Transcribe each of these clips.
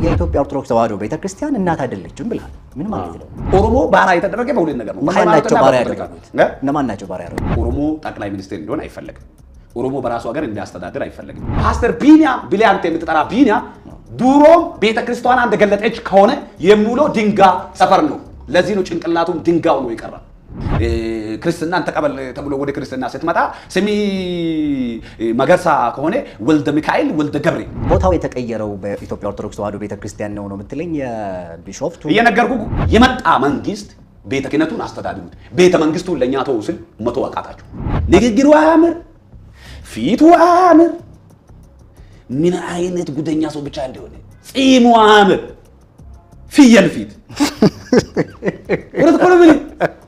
የኢትዮጵያ ኦርቶዶክስ ተዋሕዶ ቤተክርስቲያን እናት አይደለችም ብለሃል። ምን ማለት ነው? ኦሮሞ ባሪያ የተደረገ በሁለት ነገር ነው። ማናቸው ባሪያ ያደረጉት? እነማን ናቸው ባሪያ ያደረጉት? ኦሮሞ ጠቅላይ ሚኒስትር እንዲሆን አይፈለግም። ኦሮሞ በራሱ ሀገር እንዲያስተዳድር አይፈለግም። ፓስተር ቢኒያም ብሊያንት የምትጠራ ቢኒያም ዱሮም ቤተክርስቲያኗ እንደገለጠች ከሆነ የሚውለው ድንጋይ ሰፈር ነው። ለዚህ ነው ጭንቅላቱም ድንጋው ነው ይቀራል። ክርስትናን ተቀበል ተብሎ ወደ ክርስትና ስትመጣ ስሚ መገርሳ ከሆነ ወልደ ሚካኤል ወልደ ገብርኤል። ቦታው የተቀየረው በኢትዮጵያ ኦርቶዶክስ ተዋሕዶ ቤተክርስቲያን ነው የምትለኝ? የቢሾፍቱ እየነገርኩ የመጣ መንግስት ቤተ ክህነቱን አስተዳድሩት፣ ቤተ መንግስቱን ለእኛ ተው ስል መቶ አቃታቸው። ንግግሩ አያምር፣ ፊቱ አያምር። ምን አይነት ጉደኛ ሰው ብቻ እንደሆነ ጺሙ አያምር፣ ፍየል ፊት ወደ ተቆለበ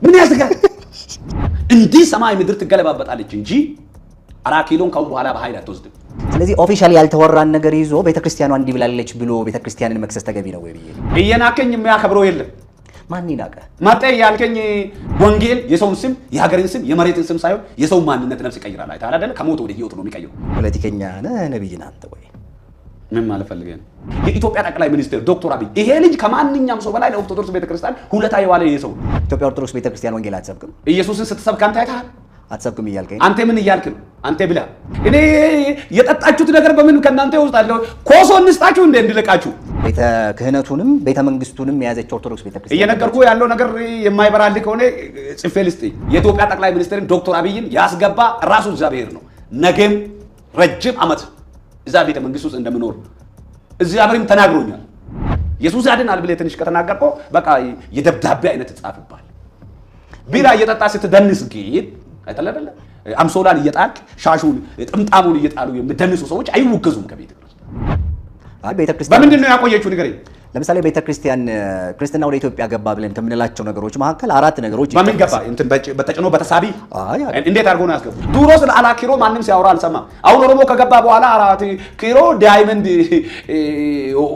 ምን ያስጋል? እንዲህ ሰማይ ምድር ትገለባበጣለች እንጂ 4 ኪሎን ካሁን በኋላ በኃይል አትወስድም። ስለዚህ ኦፊሻሊ ያልተወራን ነገር ይዞ ቤተክርስቲያኗ እንዲህ ብላለች ብሎ ቤተክርስቲያንን መክሰስ ተገቢ ነው ወይ ብዬ እየናከኝ የሚያከብረው የለም። ማን ይናቀ? ማጤ ያልከኝ ወንጌል የሰውን ስም የሀገርን ስም የመሬትን ስም ሳይሆን የሰው ማንነት ነፍስ ይቀይራል። አይተሃል አይደል? ከሞት ወደ ህይወት ነው የሚቀይረው። ፖለቲከኛ ነህ ነብይ ነህ አንተ ወይ? ምን ማለት ፈልገህ ነው? የኢትዮጵያ ጠቅላይ ሚኒስትር ዶክተር አብይ ይሄ ልጅ ከማንኛውም ሰው በላይ ለኦርቶዶክስ ቤተክርስቲያን ሁለታ የዋለ የሰው ኢትዮጵያ ኦርቶዶክስ ቤተክርስቲያን ወንጌል አትሰብክም? ኢየሱስን ስትሰብክ አንተ አይተሃል? አትሰብክም እያልከኝ አንተ ምን እያልክ ነው? አንተ ብላ እኔ የጠጣችሁት ነገር በምን ከናንተ ይወጣለው? ኮሶ እንስጣችሁ እንደ እንድልቃችሁ ቤተ ክህነቱንም ቤተ መንግስቱንም የያዘች ኦርቶዶክስ ቤተክርስቲያን እየነገርኩ ያለው ነገር የማይበራልህ ከሆነ ጽፌ ልስጥህ። የኢትዮጵያ ጠቅላይ ሚኒስትርን ዶክተር አብይን ያስገባ ራሱ እግዚአብሔር ነው። ነገም ረጅም ዓመት እዛ ቤተ መንግስት ውስጥ እንደምኖር እግዚአብሔርም ተናግሮኛል። ኢየሱስ ያድናል ብለህ ትንሽ ከተናገርከው በቃ የደብዳቤ አይነት ጻፍባል። ቢራ እየጠጣ ስትደንስ ግን አይተላደለ አምሶላን እየጣልክ ሻሹን ጥምጣሙን እየጣሉ የሚደንሱ ሰዎች አይወገዙም ከቤተ ክርስቲያን። በምንድን ነው ያቆየችው ንገረኝ። ለምሳሌ ቤተ ክርስቲያን ክርስትና ወደ ኢትዮጵያ ገባ ብለን ከምንላቸው ነገሮች መካከል 4 ነገሮች በምን ገባ? እንትን በተጭኖ በተሳቢ እንዴት አድርጎ ነው ያስገቡት? ድሮ ስለ 4 ኪሎ ማንም ሲያወራ አልሰማም። አሁን ኦሮሞ ከገባ በኋላ 4 ኪሎ ዳይመንድ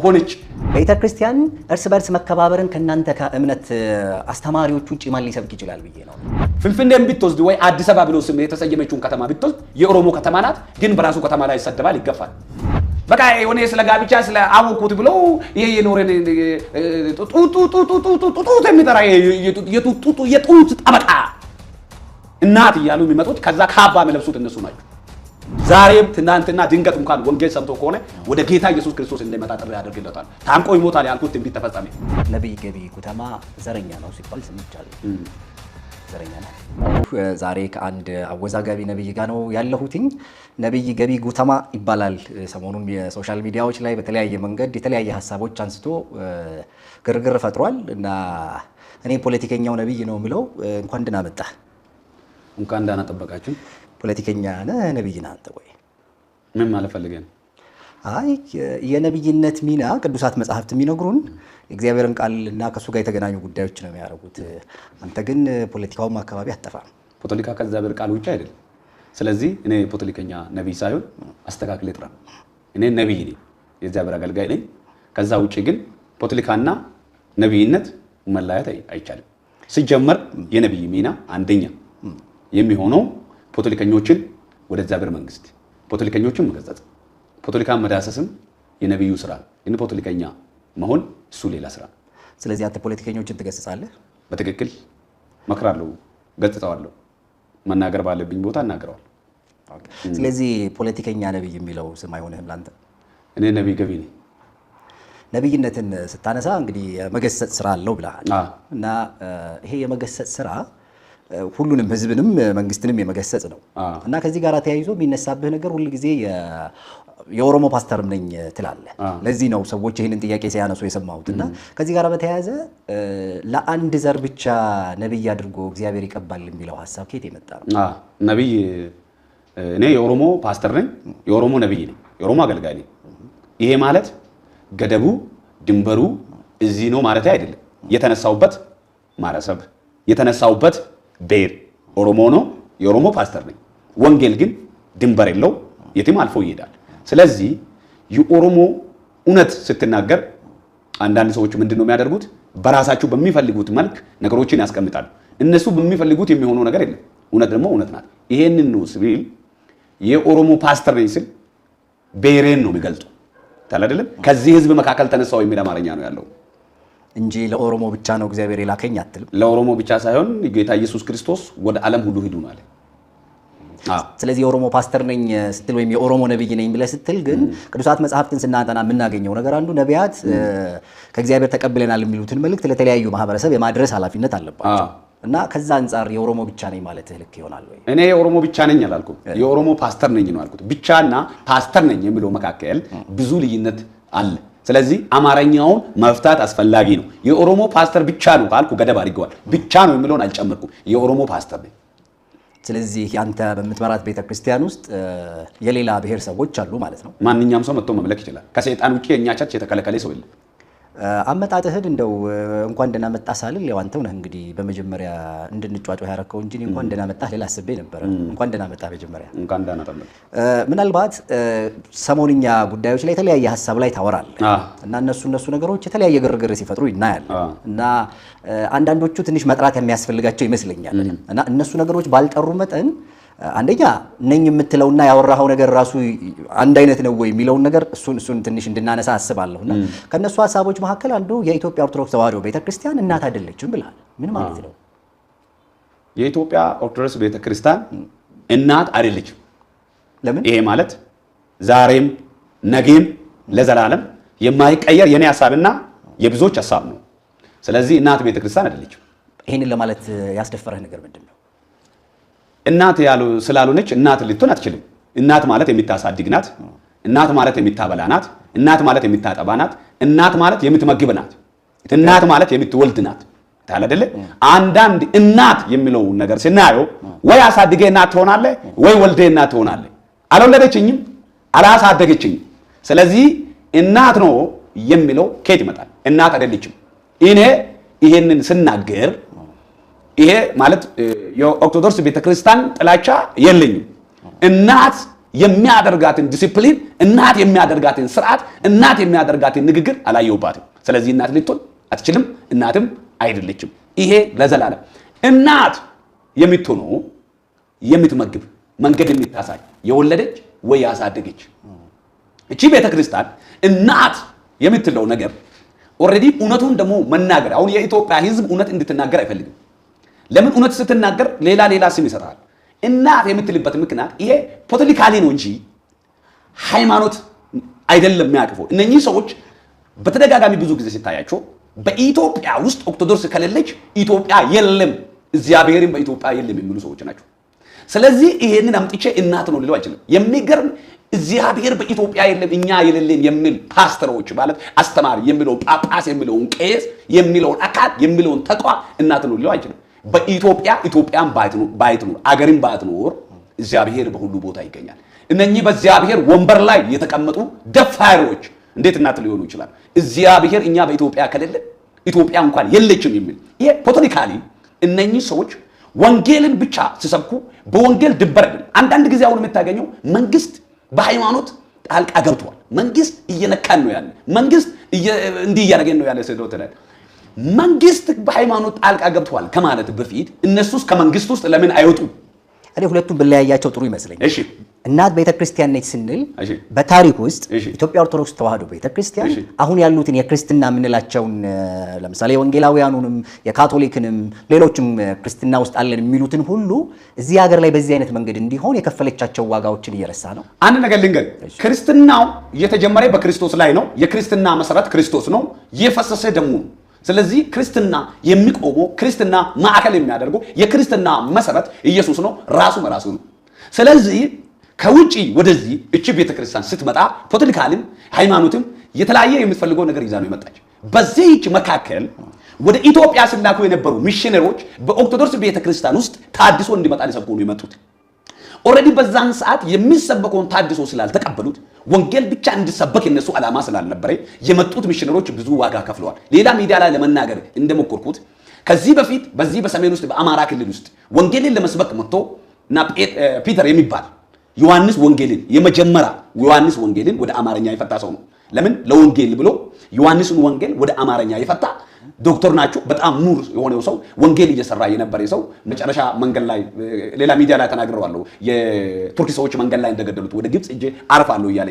ሆነች። ቤተ ክርስቲያን እርስ በርስ መከባበርን ከእናንተ ከእምነት አስተማሪዎች ውጭ ማን ሊሰብክ ይችላል ብዬ ነው። ፍንፍኔን ብትወስድ ወይ አዲስ አበባ ብሎ ስም የተሰየመችውን ከተማ ብትወስድ የኦሮሞ ከተማ ናት፣ ግን በራሱ ከተማ ላይ ይሰደባል፣ ይገፋል። በቃ የሆነ ስለ ጋብቻ ስለ አወኩት ብሎ ይሄ የኖረን ጡት የሚጠራ የጡት ጠበቃ እናት እያሉ የሚመጡት ከዛ ካባ የሚለብሱት እነሱ ናቸው። ዛሬም ትናንትና ድንገት እንኳን ወንጌል ሰምቶ ከሆነ ወደ ጌታ ኢየሱስ ክርስቶስ እንደመጣ ጥሪ ያደርግለታል። ታንቆ ይሞታል ያልኩት ትንቢት ተፈጸመ። ነብይ ገቢ ጉተማ ዘረኛ ነው ሲባል ሰምቻለሁ። ዘረኛ ነው። ዛሬ ከአንድ አወዛጋቢ ነብይ ጋር ነው ያለሁትኝ። ነብይ ገቢ ጉተማ ይባላል። ሰሞኑን የሶሻል ሚዲያዎች ላይ በተለያየ መንገድ የተለያየ ሀሳቦች አንስቶ ግርግር ፈጥሯል እና እኔ ፖለቲከኛው ነብይ ነው የምለው እንኳን ደህና መጣህ። እንኳን ደህና ጠበቃችሁ። ፖለቲከኛ ነህ ነብይ ነህ አንተ ወይ? ምን ማለት ፈልገህ ነው? አይ የነብይነት ሚና ቅዱሳት መጽሐፍት የሚነግሩን እግዚአብሔርን ቃል እና ከሱ ጋር የተገናኙ ጉዳዮች ነው የሚያደርጉት። አንተ ግን ፖለቲካውም አካባቢ አትጠፋም። ፖለቲካ ከእግዚአብሔር ቃል ውጭ አይደለም። ስለዚህ እኔ ፖለቲከኛ ነብይ ሳይሆን አስተካክለ ጥራ። እኔ ነብይ ነኝ፣ የእግዚአብሔር አገልጋይ ነኝ። ከዛ ውጭ ግን ፖለቲካና ነብይነት መለያየት አይቻልም። ሲጀመር የነብይ ሚና አንደኛ የሚሆነው ፖለቲከኞችን ወደ እግዚአብሔር መንግስት ፖለቲከኞችን መገሰጽ፣ ፖለቲካን መዳሰስም የነብዩ ስራ። እኔ ፖለቲከኛ መሆን እሱ ሌላ ስራ። ስለዚህ አንተ ፖለቲከኞችን ትገስጻለህ? በትክክል መክራለሁ፣ ገጽታዋለሁ፣ መናገር ባለብኝ ቦታ እናገራለሁ። ስለዚህ ፖለቲከኛ ነብይ የሚለው ስም አይሆንህም ላንተ? እኔ ነብይ ገቢ ነኝ። ነብይነትን ስታነሳ እንግዲህ የመገሰጽ ስራ አለው ብለሃል እና ይሄ የመገሰጽ ስራ ሁሉንም ህዝብንም መንግስትንም የመገሰጽ ነው እና ከዚህ ጋር ተያይዞ የሚነሳብህ ነገር ሁሉ ጊዜ የኦሮሞ ፓስተርም ነኝ ትላለህ። ለዚህ ነው ሰዎች ይህንን ጥያቄ ሲያነሱ የሰማሁት እና ከዚህ ጋር በተያያዘ ለአንድ ዘር ብቻ ነብይ አድርጎ እግዚአብሔር ይቀባል የሚለው ሀሳብ ከየት የመጣ ነው? ነብይ እኔ የኦሮሞ ፓስተር ነኝ፣ የኦሮሞ ነብይ ነኝ፣ የኦሮሞ አገልጋይ ነኝ። ይሄ ማለት ገደቡ ድንበሩ እዚህ ነው ማለት አይደለም። የተነሳውበት ማረሰብ የተነሳውበት ብሔር ኦሮሞ ነው፣ የኦሮሞ ፓስተር ነኝ። ወንጌል ግን ድንበር የለው፣ የትም አልፎ ይሄዳል። ስለዚህ የኦሮሞ እውነት ስትናገር አንዳንድ ሰዎች ምንድነው የሚያደርጉት? በራሳቸው በሚፈልጉት መልክ ነገሮችን ያስቀምጣሉ። እነሱ በሚፈልጉት የሚሆነው ነገር የለም። እውነት ደግሞ እውነት ናት። ይሄንን ነው ሲል የኦሮሞ ፓስተር ነኝ ስል ብሔሬን ነው የሚገልጠው። አይደለም ከዚህ ህዝብ መካከል ተነሳው የሚል አማርኛ ነው ያለው እንጂ ለኦሮሞ ብቻ ነው እግዚአብሔር የላከኝ አትልም። ለኦሮሞ ብቻ ሳይሆን ጌታ ኢየሱስ ክርስቶስ ወደ ዓለም ሁሉ ሂዱ ነው አለ። ስለዚህ የኦሮሞ ፓስተር ነኝ ስትል ወይም የኦሮሞ ነብይ ነኝ ብለህ ስትል ግን ቅዱሳት መጽሐፍትን ስናጠና የምናገኘው ነገር አንዱ ነቢያት ከእግዚአብሔር ተቀብለናል የሚሉትን መልእክት ለተለያዩ ማህበረሰብ የማድረስ ኃላፊነት አለባቸው እና ከዛ አንፃር የኦሮሞ ብቻ ነኝ ማለት ልክ ይሆናል ወይ? እኔ የኦሮሞ ብቻ ነኝ አላልኩም፣ የኦሮሞ ፓስተር ነኝ ነው ያልኩት። ብቻና ፓስተር ነኝ የሚለው መካከል ብዙ ልዩነት አለ። ስለዚህ አማርኛውን መፍታት አስፈላጊ ነው። የኦሮሞ ፓስተር ብቻ ነው ካልኩ ገደብ አድርገዋል። ብቻ ነው የሚለውን አልጨመርኩም። የኦሮሞ ፓስተር ነኝ። ስለዚህ አንተ በምትመራት ቤተክርስቲያን ውስጥ የሌላ ብሔር ሰዎች አሉ ማለት ነው። ማንኛውም ሰው መጥቶ መምለክ ይችላል። ከሰይጣን ውጪ የኛ ቸርች የተከለከለ ሰው የለም። አመጣጥህን እንደው እንኳን ደህና መጣህ ሳልል ያው አንተው ነህ እንግዲህ በመጀመሪያ እንድንጫጫው ያረከው እንጂ እንኳን ደህና መጣህ ሌላ አስቤ ነበር። እንኳን ደህና መጣህ መጀመሪያ እንኳን ደህና ተመለስ። ምናልባት ሰሞንኛ ጉዳዮች ላይ የተለያየ ሀሳብ ላይ ታወራለህ እና እነሱ ነገሮች የተለያየ ግርግር ሲፈጥሩ ይናያል እና አንዳንዶቹ ትንሽ መጥራት የሚያስፈልጋቸው ይመስለኛል እና እነሱ ነገሮች ባልጠሩ መጠን አንደኛ ነኝ የምትለውና ያወራኸው ነገር ራሱ አንድ አይነት ነው ወይ የሚለውን ነገር እሱን ትንሽ እንድናነሳ አስባለሁና ከነሱ ሀሳቦች መካከል አንዱ የኢትዮጵያ ኦርቶዶክስ ተዋሕዶ ቤተክርስቲያን እናት አይደለችም ብለሃል። ምን ማለት ነው? የኢትዮጵያ ኦርቶዶክስ ቤተክርስቲያን እናት አይደለችም። ለምን? ይሄ ማለት ዛሬም ነገም ለዘላለም የማይቀየር የኔ ሐሳብና የብዙዎች ሐሳብ ነው። ስለዚህ እናት ቤተክርስቲያን አይደለችም። ይሄንን ለማለት ያስደፈረህ ነገር ምንድነው? እናት ስላልሆነች እናት ልትሆን አትችልም። እናት ማለት የምታሳድግ ናት። እናት ማለት የምታበላ ናት። እናት ማለት የምታጠባ ናት። እናት ማለት የምትመግብ ናት። እናት ማለት የምትወልድ ናት። ታለ አይደለ? አንዳንድ እናት የሚለው ነገር ስናየው ወይ አሳድጌ እናት ትሆናለህ ወይ ወልዴ እናት ትሆናለህ። አልወለደችኝም፣ አላሳደገችኝም። ስለዚህ እናት ነው የሚለው ከየት ይመጣል? እናት አይደለችም። እኔ ይሄንን ስናገር ይሄ ማለት የኦርቶዶክስ ቤተክርስቲያን ጥላቻ የለኝም። እናት የሚያደርጋትን ዲሲፕሊን፣ እናት የሚያደርጋትን ስርዓት፣ እናት የሚያደርጋትን ንግግር አላየሁባትም። ስለዚህ እናት ልትሆን አትችልም፣ እናትም አይደለችም። ይሄ ለዘላለም እናት የምትሆነው የምትመግብ መንገድ የምታሳይ የወለደች ወይ ያሳደገች። እቺ ቤተክርስቲያን እናት የምትለው ነገር ኦልሬዲ እውነቱን ደግሞ መናገር አሁን የኢትዮጵያ ሕዝብ እውነት እንድትናገር አይፈልግም። ለምን? እውነት ስትናገር ሌላ ስም ይሰጣል። እናት የምትልበት ምክንያት ይሄ ፖለቲካሊ ነው እንጂ ሃይማኖት አይደለም የሚያቅፈው። እነኚህ ሰዎች በተደጋጋሚ ብዙ ጊዜ ሲታያቸው በኢትዮጵያ ውስጥ ኦርቶዶክስ ከሌለች ኢትዮጵያ የለም፣ እግዚአብሔርም በኢትዮጵያ የለም የሚሉ ሰዎች ናቸው። ስለዚህ ይሄንን አምጥቼ እናት ነው ልለው አይችልም። የሚገርም እግዚአብሔር በኢትዮጵያ የለም እኛ የሌለን የሚል ፓስተሮች ማለት አስተማሪ የሚለውን ጳጳስ የሚለውን ቄስ የሚለውን አካል የሚለውን ተቋም እናት ነው ልለው አይችልም። በኢትዮጵያ ኢትዮጵያን ባይትኖር አገርን ባትኖር እግዚአብሔር በሁሉ ቦታ ይገኛል። እነኚህ በእግዚአብሔር ወንበር ላይ የተቀመጡ ደፋሪዎች እንዴት እናት ሊሆኑ ይችላል? እግዚአብሔር እኛ በኢትዮጵያ ከሌለ ኢትዮጵያ እንኳን የለችም የሚል ይሄ ፖለቲካሊ እነኚህ ሰዎች ወንጌልን ብቻ ሲሰብኩ በወንጌል ድንበር አይደለም። አንዳንድ ጊዜ አሁን የምታገኘው መንግስት በሃይማኖት ጣልቃ ገብቷል። መንግስት እየነካን ነው ያለ፣ መንግስት እንዲህ እያደረገን ነው ያለ ስለተላል መንግስት በሃይማኖት ጣልቃ ገብቷል ከማለት በፊት እነሱስ ከመንግስት ውስጥ ለምን አይወጡ? እኔ ሁለቱም ብለያያቸው ጥሩ ይመስለኛል። እሺ እናት ቤተክርስቲያን ነች ስንል በታሪክ ውስጥ ኢትዮጵያ ኦርቶዶክስ ተዋሕዶ ቤተክርስቲያን አሁን ያሉትን የክርስትና የምንላቸውን ለምሳሌ ወንጌላውያኑንም የካቶሊክንም ሌሎችም ክርስትና ውስጥ አለን የሚሉትን ሁሉ እዚህ ሀገር ላይ በዚህ አይነት መንገድ እንዲሆን የከፈለቻቸው ዋጋዎችን እየረሳ ነው። አንድ ነገር ልንገር፣ ክርስትናው እየተጀመረ በክርስቶስ ላይ ነው። የክርስትና መሰረት ክርስቶስ ነው፣ የፈሰሰ ደሙ ነው። ስለዚህ ክርስትና የሚቆመው ክርስትና ማዕከል የሚያደርገው የክርስትና መሰረት ኢየሱስ ነው፣ ራሱ በራሱ ነው። ስለዚህ ከውጪ ወደዚህ እቺ ቤተክርስቲያን ስትመጣ ፖለቲካልም ሃይማኖትም የተለያየ የምትፈልገው ነገር ይዛ ነው የመጣች። በዚህች መካከል ወደ ኢትዮጵያ ሲላኩ የነበሩ ሚሽነሮች በኦርቶዶክስ ቤተክርስቲያን ውስጥ ታድሶ እንዲመጣ ሊሰብኩ ነው የመጡት። ኦልሬዲ በዛን ሰዓት የሚሰበከውን ታድሶ ስላልተቀበሉት ወንጌል ብቻ እንዲሰበክ የነሱ ዓላማ ስላልነበረ የመጡት ሚሽነሮች ብዙ ዋጋ ከፍለዋል። ሌላ ሚዲያ ላይ ለመናገር እንደሞከርኩት ከዚህ በፊት በዚህ በሰሜን ውስጥ በአማራ ክልል ውስጥ ወንጌልን ለመስበክ መጥቶ እና ፒተር የሚባል ዮሐንስ ወንጌልን የመጀመሪያ ዮሐንስ ወንጌልን ወደ አማርኛ የፈታ ሰው ነው። ለምን? ለወንጌል ብሎ ዮሐንስን ወንጌል ወደ አማርኛ የፈታ ዶክተር ናቸው። በጣም ሙር የሆነው ሰው ወንጌል እየሰራ የነበረ ሰው መጨረሻ መንገድ ላይ ሌላ ሚዲያ ላይ ተናግረዋለሁ። የቱርክ ሰዎች መንገድ ላይ እንደገደሉት ወደ ግብጽ እጄ አርፋለሁ እያለ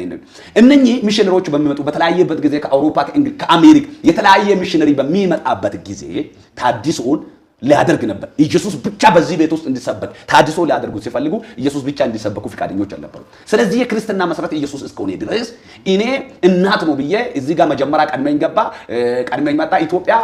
እነኚህ ሚሽነሪዎች በሚመጡ በተለያየበት ጊዜ ከአውሮፓ ከእንግሊዝ ከአሜሪካ የተለያየ ሚሽነሪ በሚመጣበት ጊዜ ታድሶን ሊያደርግ ነበር። ኢየሱስ ብቻ በዚህ ቤት ውስጥ እንዲሰበክ ታድሶ ሊያደርጉ ሲፈልጉ ኢየሱስ ብቻ እንዲሰበኩ ፍቃደኞች አልነበሩ። ስለዚህ የክርስትና መሰረት ኢየሱስ እስከሆነ ድረስ እኔ እናት ነው ብዬ እዚህ ጋር መጀመሪያ ቀድመኝ መጣ ኢትዮጵያ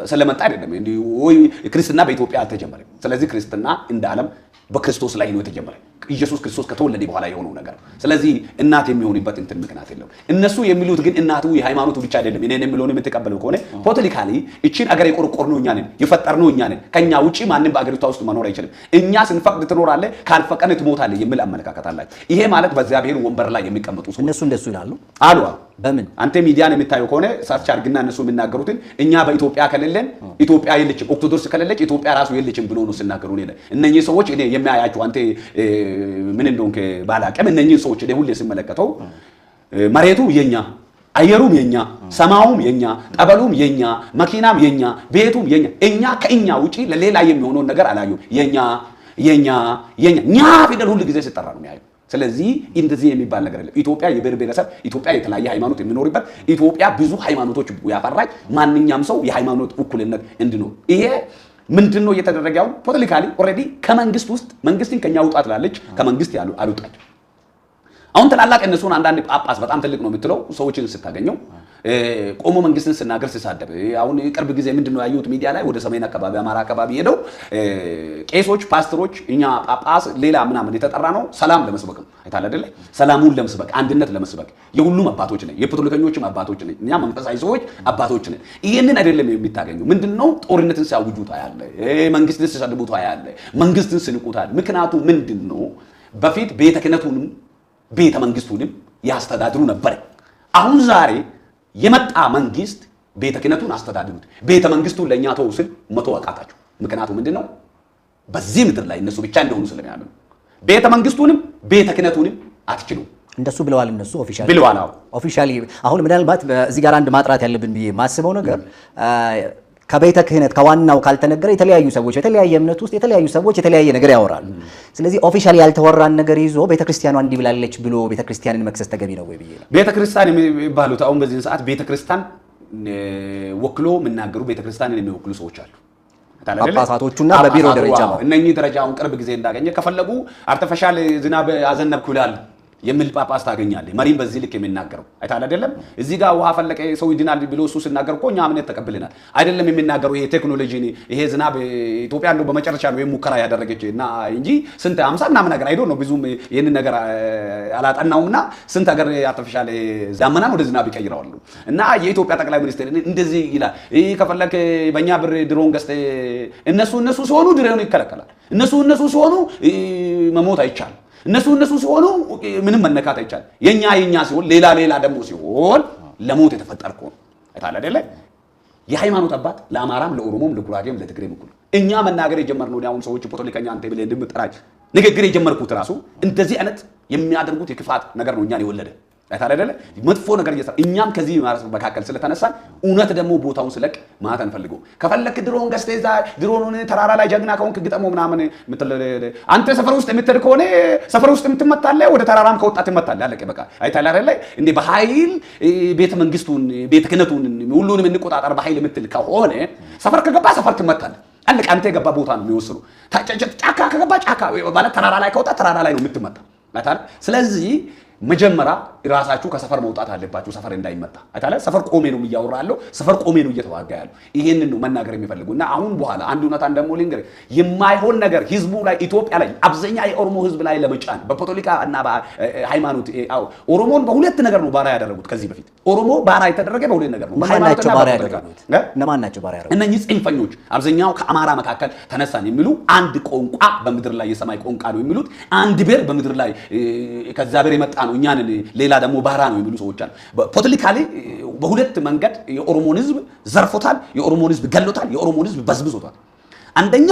ስለመጣ አይደለም እንዴ ወይ ክርስትና በኢትዮጵያ አልተጀመረም። ስለዚህ ክርስትና እንደ ዓለም በክርስቶስ ላይ ነው የተጀመረ። ኢየሱስ ክርስቶስ ከተወለደ በኋላ የሆነው ነገር። ስለዚህ እናት የሚሆንበት እንትን ምክንያት የለም። እነሱ የሚሉት ግን እናቱ የሃይማኖቱ ብቻ አይደለም። እኔን የሚለውን የምትቀበለው ከሆነ ፖለቲካሊ እቺን አገር የቆረቆርነው እኛ ነን፣ የፈጠርነው እኛ ነን። ከኛ ውጪ ማንም በአገሪቷ ውስጥ መኖር አይችልም። እኛ ስንፈቅድ ትኖራለህ፣ ካልፈቀድን ትሞታለህ የሚል አመለካከት አላቸው። ይሄ ማለት በእግዚአብሔር ወንበር ላይ የሚቀመጡ ሰው እነሱ እንደሱ ይላሉ አሉ። በምን አንተ ሚዲያን የምታየው ከሆነ ሰርች አድርግና እነሱ የሚናገሩትን እኛ በኢትዮጵያ ከሌለን ኢትዮጵያ የለችም፣ ኦርቶዶክስ ከሌለች ኢትዮጵያ ራሱ የለችም ብሎ ነው ሲናገሩ ነው። እነኚህ ሰዎች እኔ የሚያያቸው አንተ ምን እንደሆንክ ባላቀም እነኚህ ሰዎች እኔ ሁሌ ሲመለከተው መሬቱ የኛ፣ አየሩም የኛ፣ ሰማዩም የኛ፣ ጠበሉም የኛ፣ መኪናም የኛ፣ ቤቱም የኛ። እኛ ከእኛ ውጪ ለሌላ የሚሆነውን ነገር አላዩም። የኛ የኛ የኛ ኛ ፊደል ሁሉ ጊዜ ሲጠራ ነው የሚያዩ። ስለዚህ እንደዚህ የሚባል ነገር የለም። ኢትዮጵያ የብሔር ብሔረሰብ፣ ኢትዮጵያ የተለያየ ሃይማኖት የሚኖርበት፣ ኢትዮጵያ ብዙ ሃይማኖቶች ያፈራች፣ ማንኛውም ሰው የሃይማኖት እኩልነት እንዲኖር ይሄ ምንድነው እየተደረገ ያው ፖለቲካሊ ኦልሬዲ ከመንግስት ውስጥ መንግስትን ከኛ ውጣ ትላለች። ከመንግስት ያሉ አልወጣቸው። አሁን ተላላቅ እነሱን አንዳንድ ጳጳስ በጣም ትልቅ ነው የምትለው ሰዎችን ስታገኘው ቆሞ መንግስትን ስናገር ሲሳደብ አሁን ቅርብ ጊዜ ምንድነው ያዩት ሚዲያ ላይ ወደ ሰሜን አካባቢ አማራ አካባቢ ሄደው ቄሶች፣ ፓስተሮች እኛ ጳጳስ ሌላ ምናምን የተጠራ ነው ሰላም ለመስበክ ነው አይታል አይደለ? ሰላሙን ለመስበክ አንድነት ለመስበክ የሁሉም አባቶች ነን፣ የፖለቲከኞችም አባቶች ነን፣ እኛ መንፈሳዊ ሰዎች አባቶች ነን። ይሄንን አይደለም የሚታገኙ። ምንድነው ጦርነትን ሲያውጁት ያለ መንግስትን ሲሰድቡት ያለ መንግስትን ሲንቁታል። ምክንያቱ ምንድነው? በፊት ቤተ ክህነቱንም ቤተ መንግስቱንም ያስተዳድሩ ነበር። አሁን ዛሬ የመጣ መንግስት ቤተ ክህነቱን አስተዳድሩት፣ ቤተ መንግስቱን ለኛ ተው ስል መቶ አቃታቸው። ምክንያቱ ምንድነው? በዚህ ምድር ላይ እነሱ ብቻ እንደሆኑ ስለሚያምኑ ቤተ መንግስቱንም ቤተ ክህነቱንም አትችሉ። እንደሱ ብለዋል እነሱ ኦፊሻሊ ብለዋል። ኦፊሻሊ አሁን ምናልባት እዚህ ጋር አንድ ማጥራት ያለብን ብዬ ማስበው ነገር ከቤተ ክህነት ከዋናው ካልተነገረ የተለያዩ ሰዎች የተለያየ እምነት ውስጥ የተለያዩ ሰዎች የተለያየ ነገር ያወራሉ። ስለዚህ ኦፊሻሊ ያልተወራን ነገር ይዞ ቤተክርስቲያኗ እንዲህ ብላለች ብሎ ቤተክርስቲያንን መክሰስ ተገቢ ነው ወይ ብዬ ነው። ቤተክርስቲያን የሚባሉት አሁን በዚህ ሰዓት ቤተክርስቲያን ወክሎ የምናገሩ ቤተክርስቲያንን የሚወክሉ ሰዎች አሉ። ጳጳሳቶቹና በቢሮ ደረጃ ነው። እነኚህ ደረጃ አሁን ቅርብ ጊዜ እንዳገኘ ከፈለጉ አርቲፊሻል ዝናብ አዘነብኩ ይላል የሚል ጳጳስ ታገኛለህ። መሪም በዚህ ልክ የሚናገረው አይታል አይደለም? እዚህ ጋር ውሃ ፈለቀ ሰው ይድናል ብሎ እሱ ሲናገር እኮ እኛ እምነት ተቀብለናል። አይደለም የሚናገረው ይሄ ቴክኖሎጂ ይሄ ዝናብ ኢትዮጵያ እንደው በመጨረሻ ነው ሙከራ ያደረገች እና እንጂ ስንት 50 ምናምን ነገር አይዶ ነው ብዙም ይሄንን ነገር አላጠናውምና ስንት ሀገር አርቲፊሻል ዳመናን ወደ ዝናብ ይቀይራሉ። እና የኢትዮጵያ ጠቅላይ ሚኒስትር እንደዚህ ይላል። ይሄ ከፈለክ በእኛ ብር ድሮን ገዝተ እነሱ ሲሆኑ ድሮን ይከለከላል። እነሱ ሲሆኑ መሞት አይቻልም። እነሱ ሲሆኑ ምንም መነካት አይቻልም። የኛ ሲሆን ሌላ ደግሞ ሲሆን ለሞት የተፈጠርኩ ነው አይታል አይደለ? የሃይማኖት አባት ለአማራም ለኦሮሞም ለጉራጌም ለትግሬም እኩል እኛ መናገር የጀመርነው ያውን ሰዎች ፖለቲከኛ አንተ ብለህ እንደምትጠራጭ ንግግር የጀመርኩት ራሱ እንደዚህ አይነት የሚያደርጉት የክፋት ነገር ነው እኛን የወለደ አይታል አይደለ? መጥፎ ነገር እየሰራ እኛም ከዚህ መካከል ስለተነሳን እውነት ደግሞ ቦታውን ስለቅ ማለት አንፈልገው። ከፈለክ ድሮን ገዝተህ እዛ ድሮኑን ተራራ ላይ ጀግና ከሆንክ ግጠሞ ምናምን አንተ ሰፈር ውስጥ የምትሄድ ከሆነ ሰፈር ውስጥ የምትመታለህ፣ ወደ ተራራም ከወጣት ትመታለህ። አለቀ በቃ አይታል አይደለ? እንዴ በኃይል ቤተ መንግስቱን ቤተ ክህነቱን ሁሉንም እንቆጣጠር በኃይል የምትል ከሆነ ሰፈር ከገባ ሰፈር ትመታለህ። አለቀ። አንተ የገባ ቦታ ነው የሚወስዱ። ጫካ ከገባ ጫካ ማለት ተራራ ላይ ከወጣ ተራራ ላይ ነው የምትመታ አይታል። ስለዚህ መጀመሪያ ራሳችሁ ከሰፈር መውጣት አለባችሁ፣ ሰፈር እንዳይመታ አይታለ። ሰፈር ቆሜ ነው እያወራለሁ፣ ሰፈር ቆሜ ነው እየተዋጋ ያለው። ይሄንን ነው መናገር የሚፈልጉና አሁን በኋላ አንድ እውነታን ደግሞ ልንገር፣ የማይሆን ነገር ህዝቡ ላይ ኢትዮጵያ ላይ አብዛኛ የኦሮሞ ህዝብ ላይ ለመጫን በፖለቲካ እና በሃይማኖት ኦሮሞን በሁለት ነገር ነው ባራ ያደረጉት። ከዚህ በፊት ኦሮሞ ባራ የተደረገ በሁለት ነገር ነው። በሃይማኖትና ባራ ያደረጉት እነማን ናቸው? ባራ ያደረጉት እነኚህ ጽንፈኞች አብዛኛው ከአማራ መካከል ተነሳን የሚሉ አንድ ቋንቋ በምድር ላይ የሰማይ ቋንቋ ነው የሚሉት አንድ ብሔር በምድር ላይ ከዛ ብሔር የመጣ ነው እኛን ሌላ ደግሞ ባራ ነው የሚሉ ሰዎች አሉ። ፖለቲካሊ በሁለት መንገድ የኦሮሞን ህዝብ ዘርፎታል፣ የኦሮሞን ህዝብ ገሎታል፣ የኦሮሞን ህዝብ በዝብዞታል። አንደኛ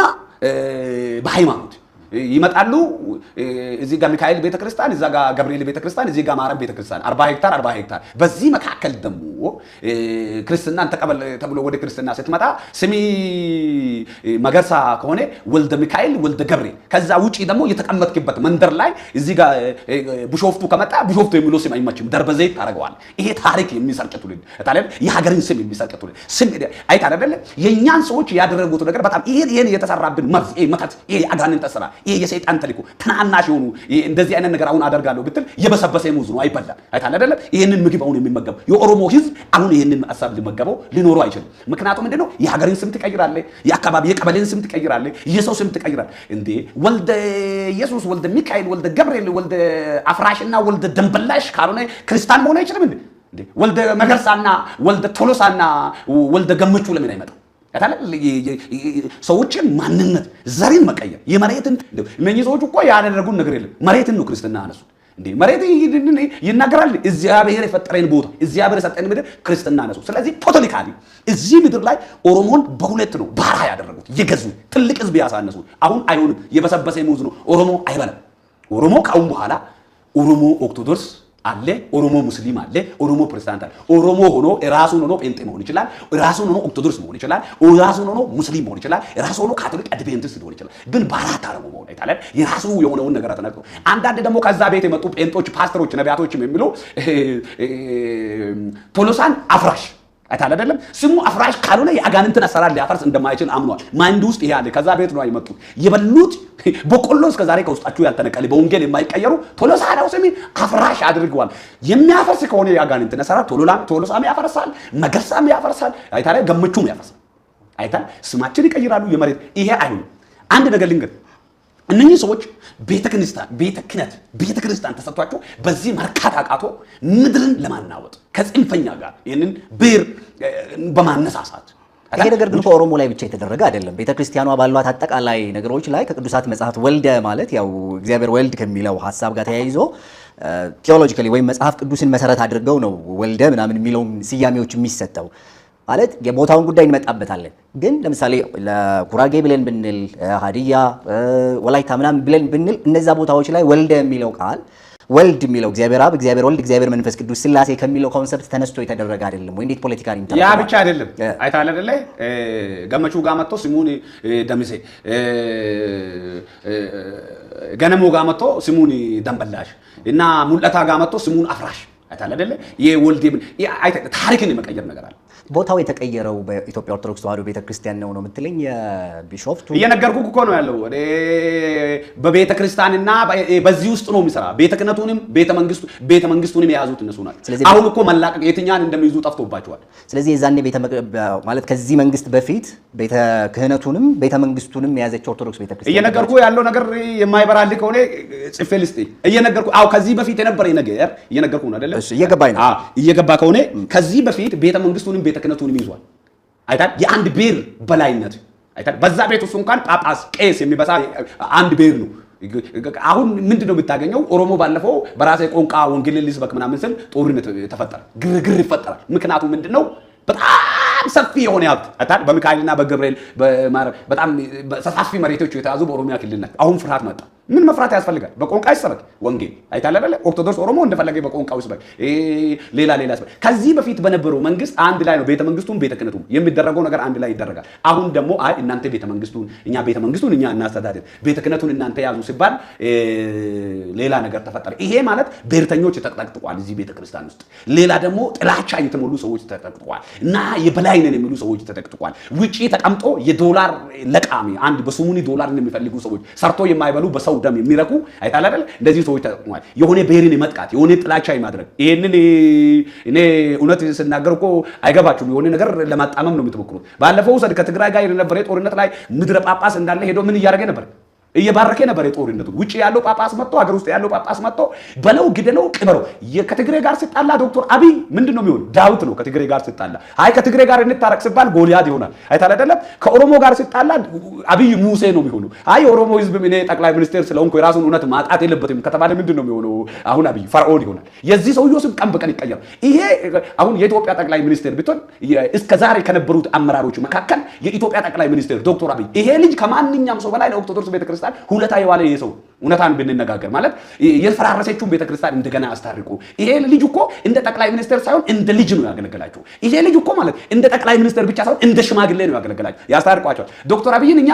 በሃይማኖት ይመጣሉ። እዚህ ጋር ሚካኤል ቤተክርስቲያን፣ እዛ ጋር ገብርኤል ቤተክርስቲያን፣ እዚህ ጋር ማርያም ቤተክርስቲያን 40 ሄክታር። በዚህ መካከል ደግሞ ክርስትናን ተቀበል ተብሎ ወደ ክርስትና ስትመጣ ስሚ መገርሳ ከሆነ ወልደ ሚካኤል ወልደ ገብርኤል። ከዛ ውጪ ደግሞ የተቀመጥክበት መንደር ላይ እዚህ ጋር ቢሾፍቱ ከመጣ ቢሾፍቱ የሚለው ስም አይመችም፣ ደርበ ዘይት ታደርገዋል። ይሄ ታሪክ የሚሰርቅ ትውልድ ታዲያ የሀገርን ስም የሚሰርቅ ትውልድ ስም አይታ አይደለ? የኛን ሰዎች ያደረጉት ነገር በጣም ይሄን የተሰራብን መርዝ፣ ይሄ መተት፣ ይሄ አጋንንት ተሰራ፣ ይሄ የሰይጣን ተልእኮ ትናናሽ የሆኑ እንደዚህ አይነት ነገር አሁን አደርጋለሁ ብትል የበሰበሰ ሙዝ ነው፣ አይበላም። አይታ አይደለ? ይሄንን ምግብ አሁን የሚመገብ የኦሮሞ ህዝብ አሁን ይሄንን ሐሳብ ሊመገበው ሊኖረው አይችልም። ምክንያቱም ምንድነው የሀገርን ስም ትቀይራለህ፣ የአካባቢ የቀበሌን ስም ትቀይራለህ፣ የሰው ስም ትቀይራለህ። እንዴ ወልደ ኢየሱስ ወልደ ሚካኤል ወልደ ገብርኤል ወልደ አፍራሽና ወልደ ደንበላሽ ካልሆነ ክርስቲያን መሆን አይችልም እንዴ? ወልደ መገርሳና ወልደ ቶሎሳና ወልደ ገመቹ ለምን አይመጣም? ሰዎችን ማንነት ዘርን መቀየር የመሬትን እነኚህ ሰዎች እኮ ያደረጉን ነገር የለም። መሬትን ነው ክርስትና አነሱት እንዴ? መሬት ይናገራል። እግዚአብሔር የፈጠረን ቦታ እግዚአብሔር የሰጠን ምድር ክርስትና አነሱ። ስለዚህ ፖለቲካሊ እዚህ ምድር ላይ ኦሮሞን በሁለት ነው ባራ ያደረጉት፣ የገዙ ትልቅ ህዝብ ያሳነሱ። አሁን አይሆንም፣ የበሰበሰ ሙዝ ነው። ኦሮሞ አይበላም። ኦሮሞ ካሁን በኋላ ኦሮሞ ኦርቶዶክስ አለ፣ ኦሮሞ ሙስሊም አለ፣ ኦሮሞ ፕሮቴስታንት አለ። ኦሮሞ ሆኖ ራሱን ሆኖ ጴንጤ መሆን ይችላል፣ ራሱን ሆኖ ኦርቶዶክስ መሆን ይችላል፣ ራሱን ሆኖ ሙስሊም መሆን ይችላል፣ ራሱን ሆኖ ካቶሊክ አድቬንቲስት መሆን ይችላል። ግን በአራት አረሙ መሆን አይታለም። የራሱ የሆነውን ነገር ተነክሮ አንዳንድ ደግሞ ከዛ ቤት የመጡ ጴንጦች፣ ፓስተሮች፣ ነቢያቶችም የሚሉ ቶሎሳን አፍራሽ አይታለ አይደለም። ስሙ አፍራሽ ካልሆነ የአጋንንትን አሰራር ሊያፈርስ እንደማይችል አምኗል። ማይንድ ውስጥ ይሄ አለ። ከዛ ቤት ነው አይመጡት የበሉት በቆሎ እስከ ዛሬ ከውስጣችሁ ያልተነቀለ በወንጌል የማይቀየሩ ቶሎሳ ነው ስሚ አፍራሽ አድርገዋል። የሚያፈርስ ከሆነ የአጋንንትን አሰራር ቶሎሳም ያፈርሳል፣ መገርሳም ያፈርሳል፣ አይታለ ገመቹም ያፈርሳል። አይታለ ስማችን ይቀይራሉ። የመሬት ይሄ አይሆንም። አንድ ነገር ልንገር፣ እነኚህ ሰዎች ቤተ ክርስቲያን ተሰጥቷቸው በዚህ መርካት አቃቶ ምድርን ለማናወጥ ከጽንፈኛ ጋር ይህንን ብሔር በማነሳሳት ይሄ ነገር ግን ኦሮሞ ላይ ብቻ የተደረገ አይደለም። ቤተክርስቲያኗ ባሏት አጠቃላይ ነገሮች ላይ ከቅዱሳት መጽሐፍት ወልደ ማለት ያው እግዚአብሔር ወልድ ከሚለው ሐሳብ ጋር ተያይዞ ቴዎሎጂካሊ ወይም መጽሐፍ ቅዱስን መሰረት አድርገው ነው ወልደ ምናምን የሚለውን ስያሜዎች የሚሰጠው። ማለት የቦታውን ጉዳይ እንመጣበታለን። ግን ለምሳሌ ለጉራጌ ብለን ብንል፣ ሀዲያ፣ ወላይታ ምናምን ብለን ብንል እነዛ ቦታዎች ላይ ወልደ የሚለው ቃል ወልድ የሚለው እግዚአብሔር አብ፣ እግዚአብሔር ወልድ፣ እግዚአብሔር መንፈስ ቅዱስ ስላሴ ከሚለው ኮንሰፕት ተነስቶ የተደረገ አይደለም ወይ? እንዴት ፖለቲካ ነው? ያ ብቻ አይደለም። አይታለ አይደለ? ገመቹ ጋር መጥቶ ስሙን ደምሴ፣ ገነሞ ጋር መጥቶ ስሙን ደንበላሽ እና ሙለታ ጋር መጥቶ ስሙን አፍራሽ አይታለ አይደለ? የወልድ ታሪክን የመቀየር ነገር አለ። ቦታው የተቀየረው በኢትዮጵያ ኦርቶዶክስ ተዋሕዶ ቤተክርስቲያን ነው የምትለኝ? የቢሾፍቱ እየነገርኩህ እኮ ነው ያለው። በቤተክርስቲያንና በዚህ ውስጥ ነው የሚሰራ። ቤተ ክህነቱንም ቤተ መንግስቱንም የያዙት እነሱ ናቸው። አሁን እኮ መላቀቅ የትኛን እንደሚይዙ ጠፍቶባቸዋል። ስለዚህ የዛኔ ማለት ከዚህ መንግስት በፊት ቤተ ክህነቱንም ቤተ መንግስቱንም የያዘች ኦርቶዶክስ ቤተክርስቲያን እየነገርኩህ ያለው ነገር የማይበራልህ ከሆነ ጽፌ ልስጥህ። እየነገርኩህ ከዚህ በፊት የነበረ ነገር እየነገርኩህ ነው አይደለ? እየገባኝ ነው። እየገባ ከሆነ ከዚህ በፊት ቤተ መንግስቱንም ቤተ ክህነቱንም ይዟል። አይታል የአንድ ብሔር በላይነት አይታል። በዛ ቤት ውስጥ እንኳን ጳጳስ፣ ቄስ የሚበዛ አንድ ብሔር ነው። አሁን ምንድነው የምታገኘው? ኦሮሞ ባለፈው በራሴ ቋንቋ ወንጌልን ሊስበክ ምናምን ስል ጦርነት ተፈጠረ፣ ግርግር ይፈጠራል። ምክንያቱ ምንድነው? በጣም ሰፊ የሆነ ሀብት አይታል። በሚካኤልና በገብርኤል በጣም ሰፋፊ መሬቶች የተያዙ በኦሮሚያ ክልል ናት። አሁን ፍርሃት መጣ። ምን መፍራት ያስፈልጋል? በቋንቋ ይሰበክ ወንጌል አይታል አይደለ? ኦርቶዶክስ ኦሮሞ እንደፈለገ በቋንቋው ይስበክ፣ ሌላ ይስበክ። ከዚህ በፊት በነበረው መንግስት አንድ ላይ ነው ቤተ መንግስቱን ቤተ ክህነቱን የሚደረገው ነገር አንድ ላይ ይደረጋል። አሁን ደግሞ እናንተ ቤተ መንግስቱን እኛ እናስተዳድር፣ ቤተ ክህነቱን እናንተ ያዙ ሲባል ሌላ ነገር ተፈጠረ። ይሄ ማለት ብሔርተኞች ተጠቅጥቀዋል እዚህ ቤተ ክርስቲያን ውስጥ። ሌላ ደግሞ ጥላቻ የተሞሉ ሰዎች ተጠቅጥቀዋል እና የበላይ ነን የሚሉ ሰዎች ተጠቅጥቀዋል። ውጪ ተቀምጦ የዶላር ለቃሚ አንድ በስሙኒ ዶላርን የሚፈልጉ ሰዎች ሰርቶ የማይበሉ በሰው ደም የሚረኩ አይታል አይደል? እንደዚህ ሰዎች ተጠቅመዋል። የሆነ ብሔርን የመጥቃት የሆነ ጥላቻ የማድረግ ይሄንን እኔ እውነት ስናገር እኮ አይገባችሁም። የሆነ ነገር ለማጣመም ነው የምትሞክሩት። ባለፈው ከትግራይ ጋር የነበረ ጦርነት ላይ ምድረ ጳጳስ እንዳለ ሄዶ ምን እያደረገ ነበር? እየባረከ ነበር የጦርነቱ። ውጪ ያለው ጳጳስ መጥቶ ሀገር ውስጥ ያለው ጳጳስ መጥቶ በለው ግደለው ቅበረው። ከትግሬ ጋር ሲጣላ ዶክተር አብይ ምንድነው የሚሆነው? ዳዊት ነው ከትግሬ ጋር ሲጣላ። ከትግሬ ጋር እንታረቅ ሲባል ጎልያድ ይሆናል። አይታል አይደለም? ከኦሮሞ ጋር ሲጣላ አብይ ሙሴ ነው የሚሆነው። የኦሮሞ ህዝብ እኔ ጠቅላይ ሚኒስቴር ስለሆንኩ የራሱን እውነት ማጣት የለበትም ከተባለ ምንድነው የሚሆነው? አሁን አብይ ፈርዖን ይሆናል። የዚህ ሰውዬው ስም ቀን በቀን ይቀየራል። ይሄ አሁን የኢትዮጵያ ጠቅላይ ሚኒስቴር ቢሆን እስከዛሬ ከነበሩት አመራሮች መካከል የኢትዮጵያ ጠቅላይ ሚኒስቴር ዶክተር አብይ ይሄ ልጅ ከማንኛውም ሰው በላይ ለኦርቶዶክስ ቤተክርስቲያን ቤተክርስቲያን ሁለታ የዋለ የሰው እውነታን ብንነጋገር ማለት የፈራረሰችውን ቤተክርስቲያን እንደገና አስታርቁ። ይሄ ልጅ እኮ እንደ ጠቅላይ ሚኒስትር ሳይሆን እንደ ልጅ ነው ያገለገላችሁ። ይሄ ልጅ እኮ ማለት እንደ ጠቅላይ ሚኒስትር ብቻ ሳይሆን እንደ ሽማግሌ ነው ያገለገላችሁ። ያስታርቋቸዋል። ዶክተር አብይን እኛ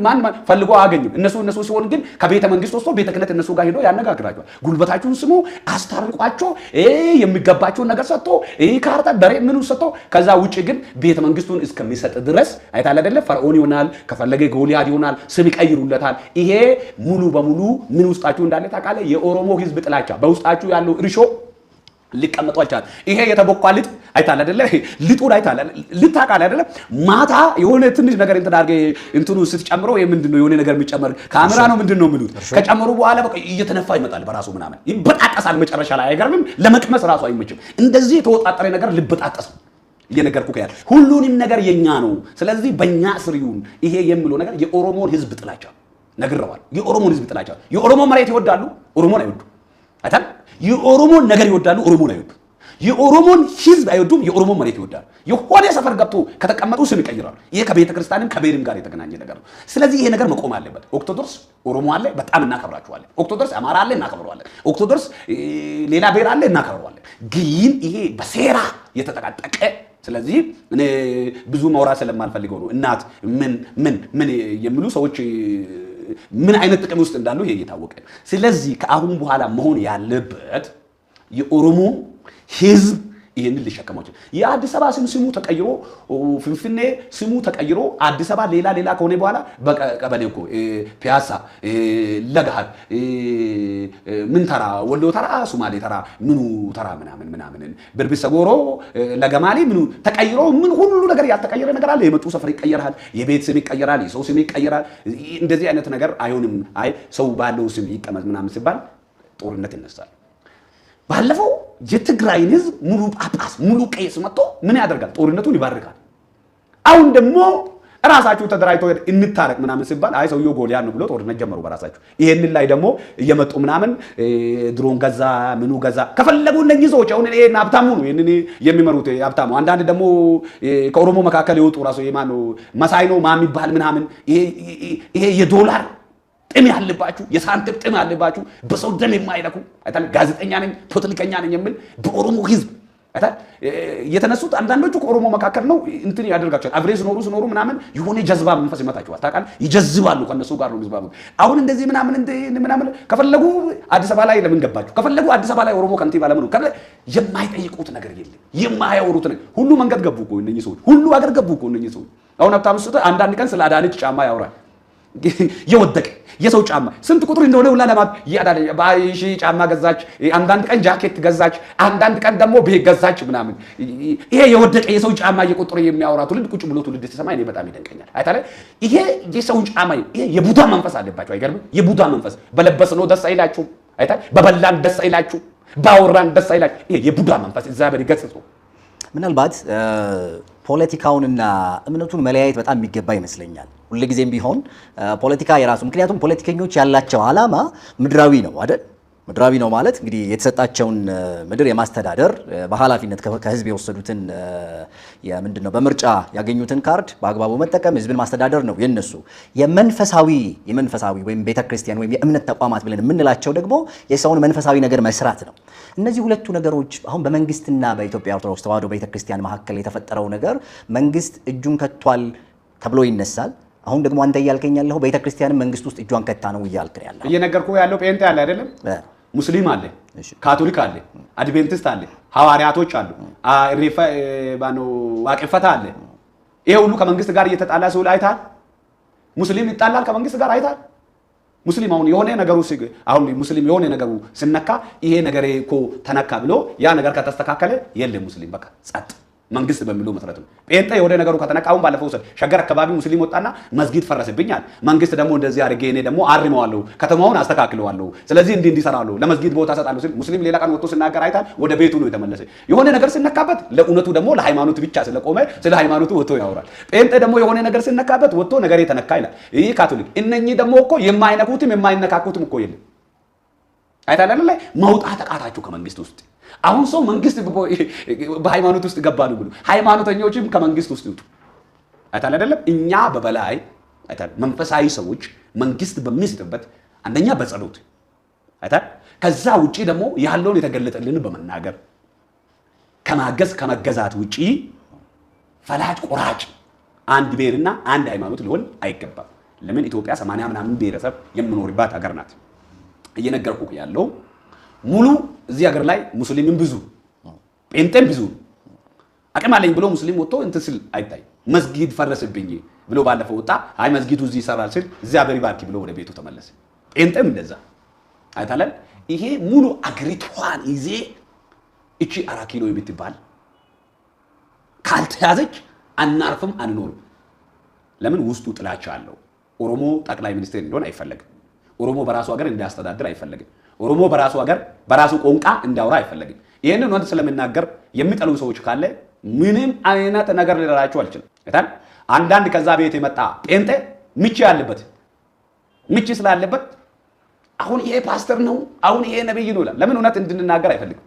ማን ፈልጎ አያገኝም። እነሱ ሲሆን ግን ከቤተ መንግስት ወስዶ ቤተ ክህነት እነሱ ጋር ሄዶ ያነጋግራቸዋል። ጉልበታችሁን ስሙ፣ አስታርቋቸው፣ የሚገባቸውን ነገር ሰጥቶ ካርታ በሬ ምኑ ሰጥቶ ከዛ ውጪ ግን ቤተ መንግስቱን እስከሚሰጥ ድረስ አይታል አይደለ? ፈርዖን ይሆናል፣ ከፈለገ ጎልያድ ይሆናል፣ ስም ይቀይሩለታል። ይሄ ሙሉ በሙሉ ምን ውስጣችሁ እንዳለ ታውቃለህ? የኦሮሞ ህዝብ ጥላቻ በውስጣችሁ ያለው እርሾ ሊቀመጡ አልቻለም። ይሄ የተቦካ ልጥ አይታል አይደለ? ልጡን አይታል ልታቃል አይደለ? ማታ የሆነ ትንሽ ነገር እንትን አድርገህ እንትኑ ስትጨምረው ምንድነው የሆነ ነገር የሚጨመር ካሜራ ነው ምንድነው የሚሉት ከጨመሩ በኋላ በቃ እየተነፋ ይመጣል በራሱ ምናምን ይበጣጠሳል። መጨረሻ ላይ አይገርምም? ለመቅመስ ራሱ አይመችም። እንደዚህ የተወጣጠረ ነገር ልበጣጠስ እየነገርኩህ ያለ ሁሉንም ነገር የኛ ነው። ስለዚህ በእኛ ስር ይሁን ይሄ የሚለው ነገር የኦሮሞን ህዝብ ጥላቻ ነግረዋል። የኦሮሞን ህዝብ ጥላቻ የኦሮሞ መሬት ይወዳሉ፣ ኦሮሞን አይወዱ አይታል። የኦሮሞን ነገር ይወዳሉ፣ ኦሮሞን አይወዱ። የኦሮሞን ህዝብ አይወዱም፣ የኦሮሞን መሬት ይወዳሉ። የሆነ ሰፈር ገብቶ ከተቀመጡ ስም ይቀይራሉ። ይሄ ከቤተ ክርስቲያንም ከብሔርም ጋር የተገናኘ ነገር ነው። ስለዚህ ይሄ ነገር መቆም አለበት። ኦርቶዶክስ ኦሮሞ አለ፣ በጣም እናከብራቸዋለን። ኦርቶዶክስ አማራ አለ፣ እናከብረዋለን። ኦርቶዶክስ ሌላ ብሔር አለ፣ እናከብረዋለን። ግን ይሄ በሴራ የተጠቃጠቀ ስለዚህ እኔ ብዙ ማውራት ስለማልፈልገው ነው። እናት ምን የሚሉ ሰዎች ምን አይነት ጥቅም ውስጥ እንዳሉ ይሄ እየታወቀ ስለዚህ ከአሁን በኋላ መሆን ያለበት የኦሮሞ ህዝብ ይሄንን ሊሸከማው ይችላል። የአዲስ አበባ ስሙ ተቀይሮ ፍንፍኔ ስሙ ተቀይሮ አዲስ አበባ ሌላ ከሆነ በኋላ በቀበሌ እኮ ፒያሳ፣ ለገሃር፣ ምን ተራ፣ ወሎ ተራ፣ ሱማሌ ተራ፣ ምኑ ተራ ምናምን ብርብሰ ጎሮ፣ ለገማሌ ምኑ ተቀይሮ ምን ሁሉ ነገር ያልተቀየረ ነገር አለ። የመጡ ሰፈር ይቀየራል፣ የቤት ስም ይቀየራል፣ የሰው ስም ይቀየራል። እንደዚህ አይነት ነገር አይሆንም። አይ ሰው ባለው ስም ይቀመጥ ምናምን ሲባል ጦርነት ይነሳል። ባለፈው የትግራይን ህዝብ ሙሉ ጳጳስ ሙሉ ቄስ መጥቶ ምን ያደርጋል? ጦርነቱን ይባርካል። አሁን ደግሞ ራሳችሁ ተደራጅቶ እንታረቅ ምናምን ሲባል አይ ሰውየው ጎልያድ ነው ብሎ ጦርነት ጀመሩ በራሳችሁ። ይሄንን ላይ ደግሞ እየመጡ ምናምን ድሮን ገዛ ምኑ ገዛ ከፈለጉ እነኚህ ሰዎች አሁን ይሄን ሀብታሙ ነው ይሄንን የሚመሩት ሀብታሙ። አንዳንድ ደግሞ ከኦሮሞ መካከል የወጡ ራሱ የማን ነው መሳይ ነው ማን ይባል ምናምን ይሄ የዶላር ጥም ያለባችሁ የሳንቲም ጥም ያለባችሁ በሰው ደም የማይነኩ አይታል ጋዜጠኛ ነኝ ፖለቲከኛ ነኝ የሚል በኦሮሞ ህዝብ አይታል የተነሱት አንዳንዶቹ ከኦሮሞ መካከል ነው እንትን ያደርጋቸዋል። አብሬ ሲኖሩ ምናምን የሆነ ጀዝባ መንፈስ ይመታቸዋል። ታውቃለህ ይጀዝባሉ። ከነሱ ጋር ነው የሚዝባቡ። አሁን እንደዚህ ምናምን ከፈለጉ አዲስ አበባ ላይ ለምን ገባችሁ? ከፈለጉ አዲስ አበባ ላይ ኦሮሞ ከንቲባ ለምን የማይጠይቁት ነገር የለም። የማያወሩት ነገር ሁሉ መንገድ ገቡ እኮ እነኚህ ሰዎች ሁሉ አገር ገቡ እኮ እነኚህ ሰዎች። አሁን ሀብታሙ አንዳንድ ቀን ስለ አዳነች ጫማ ያወራል። የወደቀ የሰው ጫማ ስንት ቁጥር እንደሆነ ሁላ ለማት ባይሺ ጫማ ገዛች፣ አንዳንድ ቀን ጃኬት ገዛች፣ አንዳንድ ቀን ደግሞ ቤት ገዛች ምናምን። ይሄ የወደቀ የሰው ጫማ እየቆጠረ የሚያወራ ትውልድ ቁጭ ብሎ ትውልድ ሲሰማ እኔ በጣም ይደንቀኛል። አይታለ ይሄ የሰው ጫማ ይሄ የቡዳ መንፈስ አለባቸው። አይገርምም? የቡዳ መንፈስ በለበስነው ደስ አይላችሁ? አይታለ በበላን ደስ አይላችሁ? ባወራን ደስ አይላችሁ? ይሄ የቡዳ መንፈስ እግዚአብሔር ይገስጽ። ምናልባት ፖለቲካውንና እምነቱን መለያየት በጣም የሚገባ ይመስለኛል። ሁልጊዜም ቢሆን ፖለቲካ የራሱ ምክንያቱም ፖለቲከኞች ያላቸው ዓላማ ምድራዊ ነው አይደል? ምድራዊ ነው ማለት እንግዲህ የተሰጣቸውን ምድር የማስተዳደር በኃላፊነት ከህዝብ የወሰዱትን ምንድነው በምርጫ ያገኙትን ካርድ በአግባቡ መጠቀም ህዝብን ማስተዳደር ነው የነሱ። የመንፈሳዊ ወይም ቤተክርስቲያን ወይም የእምነት ተቋማት ብለን የምንላቸው ደግሞ የሰውን መንፈሳዊ ነገር መስራት ነው። እነዚህ ሁለቱ ነገሮች አሁን በመንግስትና በኢትዮጵያ ኦርቶዶክስ ተዋሕዶ ቤተክርስቲያን መካከል የተፈጠረው ነገር መንግስት እጁን ከቷል ተብሎ ይነሳል። አሁን ደግሞ አንተ እያልከኝ ያለው ቤተክርስቲያንም መንግስት ውስጥ እጇን ከታ ነው እያልክ ያለው። እየነገርኩህ ያለው ጴንጤ አለ አይደለም? ሙስሊም አለ፣ ካቶሊክ አለ፣ አድቬንቲስት አለ፣ ሐዋርያቶች አሉ፣ ዋቄፈታ አለ። ይሄ ሁሉ ከመንግስት ጋር እየተጣላ ሲውል አይታል። ሙስሊም ይጣላል ከመንግስት ጋር አይታል። ሙስሊም አሁን የሆነ ነገሩ ሙስሊም የሆነ ነገሩ ስነካ ይሄ ነገር እኮ ተነካ ብሎ ያ ነገር ከተስተካከለ የለም ሙስሊም በቃ ጸጥ መንግስት በሚለው መሰረት ነው። ጴንጤ የሆነ ነገሩ ከተነካው ባለፈው ሸገር አካባቢ ሙስሊም ወጣና መስጊድ ፈረሰብኛል፣ መንግስት ደግሞ እንደዚህ አድርጌ እኔ ደግሞ አርመዋለሁ፣ ከተማውን አስተካክለዋለሁ፣ ስለዚህ እንዲሰራለሁ፣ ለመስጊድ ቦታ ሰጣለሁ ሲል ሙስሊም ሌላ ቀን ወጥቶ ሲናገር አይታል። ወደ ቤቱ ነው የተመለሰ። የሆነ ነገር ሲነካበት ለእውነቱ ደግሞ ለሃይማኖት ብቻ ስለቆመ ስለ ሃይማኖቱ ወጥቶ ያወራል። ጴንጤ ደግሞ የሆነ ነገር ሲነካበት ወጥቶ ነገር የተነካ ይላል። ይህ ካቶሊክ እነኚህ ደግሞ እኮ የማይነኩትም የማይነካኩትም እኮ የለም። አይታል ላይ መውጣት ተቃታችሁ ከመንግስት ውስጥ። አሁን ሰው መንግስት በሃይማኖት ውስጥ ገባ ነው ብሎ ሃይማኖተኞችም ከመንግስት ውስጥ ይውጡ። አይታል አይደለም? እኛ በበላይ አይታል መንፈሳዊ ሰዎች መንግስት በሚስትበት አንደኛ በጸሎት አይታል። ከዛ ውጪ ደግሞ ያለውን የተገለጠልን በመናገር ከማገዝ ከመገዛት ውጪ ፈላጭ ቆራጭ አንድ ብሔርና አንድ ሃይማኖት ሊሆን አይገባም። ለምን ኢትዮጵያ 80 ምናምን ብሔረሰብ የምኖርባት ሀገር ናት። እየነገርኩ ያለው ሙሉ እዚህ ሀገር ላይ ሙስሊምም ብዙ ጴንጤም ብዙ አቅም አለኝ ብሎ ሙስሊም ወጥቶ እንትን ስል አይታይ። መስጊድ ፈረሰብኝ ብሎ ባለፈው ወጣ። አይ መስጊዱ እዚህ ይሰራል ስል እግዚአብሔር ይባርክ ብሎ ወደ ቤቱ ተመለሰ። ጴንጤም እንደዛ አይታለን። ይሄ ሙሉ አገሪቷን ይዜ እቺ 4 ኪሎ የምትባል ካልተያዘች አናርፍም አንኖርም። ለምን ውስጡ ጥላቻ አለው። ኦሮሞ ጠቅላይ ሚኒስትር እንዲሆን አይፈለግም። ኦሮሞ በራሱ ሀገር እንዲያስተዳድር አይፈለግም። ኦሮሞ በራሱ ሀገር በራሱ ቋንቋ እንዲያወራ አይፈለግም። ይሄንን ወንድ ስለምናገር የሚጠሉ ሰዎች ካለ ምንም አይነት ነገር ሊደራቸው አልችልም። አይታል። አንዳንድ ከዛ ቤት የመጣ ጴንጤ ምቺ ያለበት ምቺ ስላለበት አሁን ይሄ ፓስተር ነው አሁን ይሄ ነብይ ነው ይላል። ለምን እውነት እንድንናገር አይፈልግም።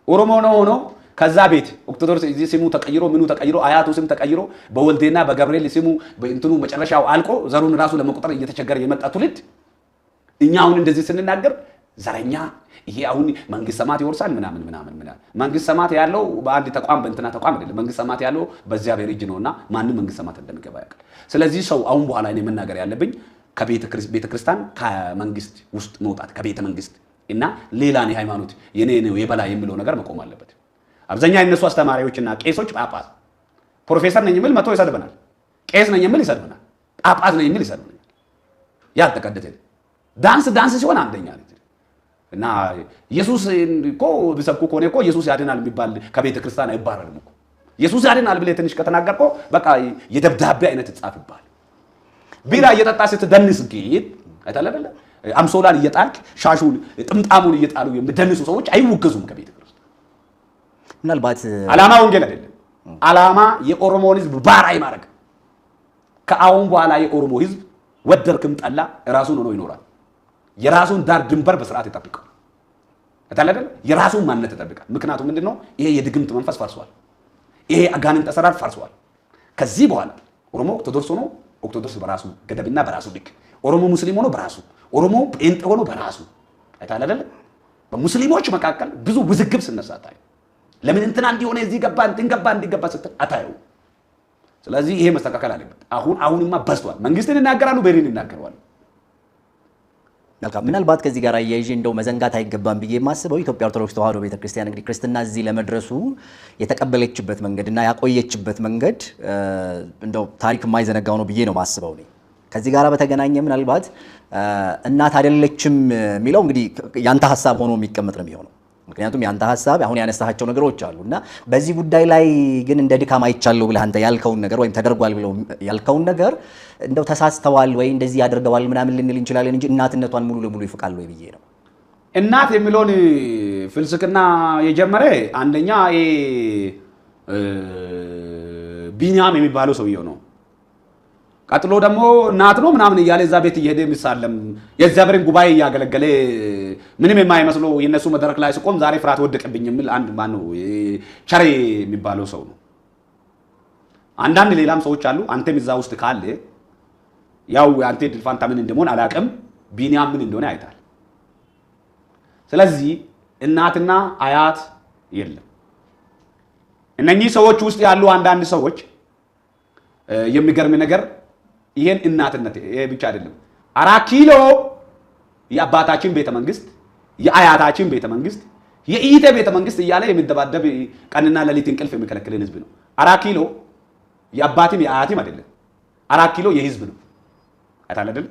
ኦሮሞ ነው ሆኖ ከዛ ቤት ኦርቶዶክስ እዚህ ስሙ ተቀይሮ ምኑ ተቀይሮ አያቱ ስም ተቀይሮ በወልዴና በገብርኤል ስሙ በእንትኑ መጨረሻው አልቆ ዘሩን ራሱ ለመቆጠር እየተቸገረ የመጣ ትውልድ እኛ አሁን እንደዚህ ስንናገር ዘረኛ ይሄ አሁን መንግስት ሰማት ይወርሳል ምናምን መንግስት ሰማት ያለው በአንድ ተቋም በእንትና ተቋም አይደለም። መንግስት ሰማት ያለው በእግዚአብሔር እጅ ነውና ማንም መንግስት ሰማት እንደሚገባ ያውቃል። ስለዚህ ሰው አሁን በኋላ እኔ መናገር ያለብኝ ከቤተ ክርስቲያን ከመንግስት ውስጥ መውጣት ከቤተ መንግስት እና ሌላ ነው ሃይማኖት የኔ ነው የበላይ የሚለው ነገር መቆም አለበት። አብዛኛው የነሱ አስተማሪዎችና ቄሶች ጳጳስ ፕሮፌሰር ነኝ የሚል መቶ ይሰድበናል። ቄስ ነኝ የሚል ይሰድበናል። ጳጳስ ነኝ የሚል ይሰድበናል። ያልተቀደሰ ዳንስ ሲሆን አንደኛ ነው እና ኢየሱስ እኮ ቢሰብኩ ከሆነ እኮ ኢየሱስ ያድናል የሚባል ከቤተ ክርስቲያን አይባረርም እኮ። ኢየሱስ ያድናል ብለህ ትንሽ ከተናገርኮ በቃ የደብዳቤ አይነት ይጻፍባል። ቢራ እየጠጣ ስትደንስ ጌት አይታለበለ አምሶላን እየጣልክ ሻሹን ጥምጣሙን እየጣሉ የሚደንሱ ሰዎች አይወገዙም ከቤተ ክርስቲያን። ምናልባት ዓላማ ወንጌል አይደለም። ዓላማ የኦሮሞን ህዝብ ባራይ ማድረግ። ከአሁን በኋላ የኦሮሞ ህዝብ ወደርክም ጠላ ራሱን ሆኖ ይኖራል። የራሱን ዳር ድንበር በስርዓት ይጠብቃል። አይታለበለ የራሱን ማንነት ይጠብቃል። ምክንያቱም ምንድነው ይሄ የድግምት መንፈስ ፈርሷል። ይሄ አጋንንት አሰራር ፈርሷል። ከዚህ በኋላ ኦሮሞ ኦርቶዶክስ ሆኖ ኦርቶዶክስ በራሱ ገደብና በራሱ ልክ፣ ኦሮሞ ሙስሊም ሆኖ በራሱ፣ ኦሮሞ ጴንጤ ሆኖ በራሱ አይታለለ። በሙስሊሞች መካከል ብዙ ውዝግብ ስነሳታይ ለምን እንትና እንዲሆነ እዚህ ገባ እንትን ገባ እንዲገባ ስትል አታየው። ስለዚህ ይሄ መስተካከል አለበት። አሁንማ በዝቷል። መንግስትን እናገራሉ፣ ብሔርን እናገራሉ። መልካም። ምናልባት ከዚህ ጋር አያይዤ እንደው መዘንጋት አይገባም ብዬ የማስበው ኢትዮጵያ ኦርቶዶክስ ተዋሕዶ ቤተክርስቲያን እንግዲህ ክርስትና እዚህ ለመድረሱ የተቀበለችበት መንገድና ያቆየችበት መንገድ እንደው ታሪክ የማይዘነጋው ነው ብዬ ነው ማስበው ነው። ከዚህ ጋር በተገናኘ ምናልባት እናት አይደለችም የሚለው እንግዲህ ያንተ ሐሳብ ሆኖ የሚቀመጥ ነው የሚሆነው። ምክንያቱም ያንተ ሐሳብ አሁን ያነሳቸው ነገሮች አሉና በዚህ ጉዳይ ላይ ግን እንደ ድካም አይቻለሁ ብለህ አንተ ያልከውን ነገር ወይም ተደርጓል ብለው ያልከውን ነገር እንደው ተሳስተዋል ወይ እንደዚህ ያደርገዋል ምናምን ልንል እንችላለን እንጂ እናትነቷን ሙሉ ለሙሉ ይፍቃል ወይ ብዬ ነው። እናት የሚለውን ፍልስፍና የጀመረ አንደኛ ቢንያም የሚባለው ሰውየው ነው። ቀጥሎ ደግሞ እናት ነው ምናምን እያለ እዛ ቤት እየሄደ የሚሳለም የእግዚአብሔርን ጉባኤ እያገለገለ ምንም የማይመስለው የነሱ መድረክ ላይ ሲቆም ዛሬ ፍርሃት ወደቀብኝ የሚል አንድ ማነው ቸሬ የሚባለው ሰው ነው። አንዳንድ ሌላም ሰዎች አሉ። አንተም እዛ ውስጥ ካለ ያው አንተ ድል ፋንታ ምን እንደሆነ አላውቅም፣ ቢንያም ምን እንደሆነ አይታል። ስለዚህ እናትና አያት የለም። እነኚህ ሰዎች ውስጥ ያሉ አንዳንድ ሰዎች የሚገርም ነገር ይሄን እናትነት ይሄ ብቻ አይደለም። 4 ኪሎ የአባታችን ቤተ መንግስት፣ የአያታችን ቤተ መንግስት፣ የኢቴ ቤተ መንግስት እያለ የሚደባደብ ቀንና ሌሊት እንቅልፍ የሚከለክልን ህዝብ ነው። 4 ኪሎ የአባትም የአያትም አይደለም። 4 ኪሎ የህዝብ ነው። አይታል አይደል?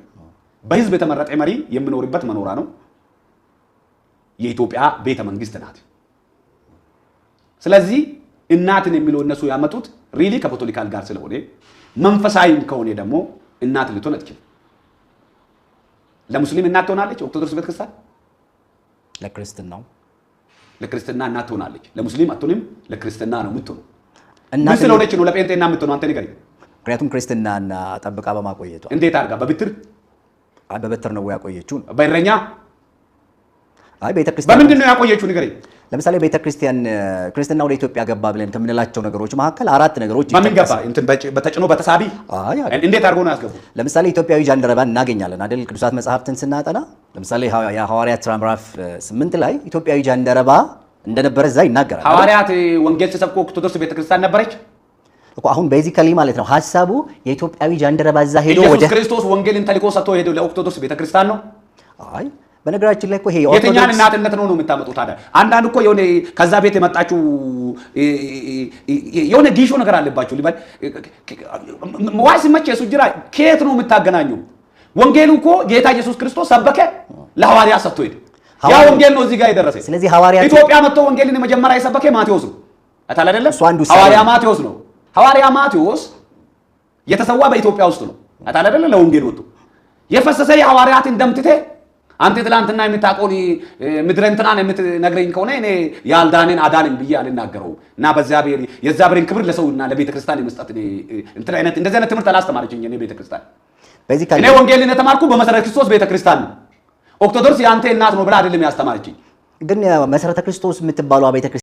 በህዝብ የተመረጠ መሪ የሚኖርበት መኖራ ነው። የኢትዮጵያ ቤተ መንግስት ናት። ስለዚህ እናትን የሚለው እነሱ ያመጡት ሪሊ ከፖለቲካል ጋር ስለሆነ መንፈሳዊም ከሆነ ደግሞ እናት ልትሆን አትችልም። ለሙስሊም እናት ትሆናለች ኦርቶዶክስ ቤተክርስቲያን፣ ለክርስትና እናት ትሆናለች። ለሙስሊም አትሆንም፣ ለክርስትና ነው የምትሆነው። ምን ስለሆነች ነው ለጴንጤና የምትሆነው? አንተ ንገረኝ። ምክንያቱም ክርስትናና ጠብቃ በማቆየቷ። እንዴት አድርጋ? በበትር ነው ያቆየችው። በእረኛ ቤተክርስቲያን በምንድን ነው ያቆየችው? ንገረኝ። ለምሳሌ ቤተክርስቲያን ክርስትና ወደ ኢትዮጵያ ገባ ብለን ከምንላቸው ነገሮች መካከል 4 ነገሮች በምን ገባ? እንትን በተጭኖ በተሳቢ እንዴት አድርጎ ነው ያስገቡ? ለምሳሌ ኢትዮጵያዊ ጃንደረባን እናገኛለን አይደል? ቅዱሳት መጽሐፍትን ስናጠና ለምሳሌ የሐዋርያት ሥራ ምዕራፍ 8 ላይ ኢትዮጵያዊ ጃንደረባ እንደነበረ እዛ ይናገራል። ሐዋርያት ወንጌል ሲሰብኩ ኦርቶዶክስ ቤተክርስቲያን ነበረች እኮ። አሁን ቤዚካሊ ማለት ነው ሐሳቡ የኢትዮጵያዊ ጃንደረባ እዛ ሄዶ ወደ ኢየሱስ ክርስቶስ ወንጌልን ተልኮ ሰጥቶ ሄዶ ለኦርቶዶክስ ቤተክርስቲያን ነው። አይ በነገራችን ላይ እኮ ይሄ የትኛን እናትነት ነው የምታመጡት ታዲያ? አንዳንድ እኮ የሆነ ከዛ ቤት የመጣችሁ የሆነ ዲሾ ነገር አለባችሁ ሊባል ዋይ ሲመች የሱ ጅራ ከየት ነው የምታገናኙ? ወንጌሉ እኮ ጌታ ኢየሱስ ክርስቶስ ሰበከ፣ ለሐዋርያ ሰጥቶ ሄደ። ያ ወንጌል ነው እዚህ ጋር የደረሰ። ስለዚህ ሐዋርያ ኢትዮጵያ መጥቶ ወንጌልን የመጀመሪያ የሰበከ ማቴዎስ ነው አታላ አይደለም? ሐዋርያ ማቴዎስ ነው። ሐዋርያ ማቴዎስ የተሰዋ በኢትዮጵያ ውስጥ ነው አታላ አይደለም? ለወንጌል ወጡ የፈሰሰ የሐዋርያትን ደም ትቴ አንተ ትላንትና የምታቆኒ ምድረ እንትናን የምትነግረኝ ከሆነ እኔ ያልዳነን አዳነን ብዬ አልናገረው እና በእግዚአብሔር የእግዚአብሔርን ክብር ለሰውና ለቤተ ክርስቲያን የመስጠት እንትን አይነት እንደዚህ አይነት ትምህርት አላስተማረችኝ እኔ ቤተ ክርስቲያን። እኔ ወንጌልን የተማርኩ በመሰረተ ክርስቶስ ቤተ ክርስቲያን ነው። ኦርቶዶክስ የአንተ እናት ነው ብላ አይደለም ያስተማረችኝ። ግን መሰረተ ክርስቶስ የምትባለው ቤተ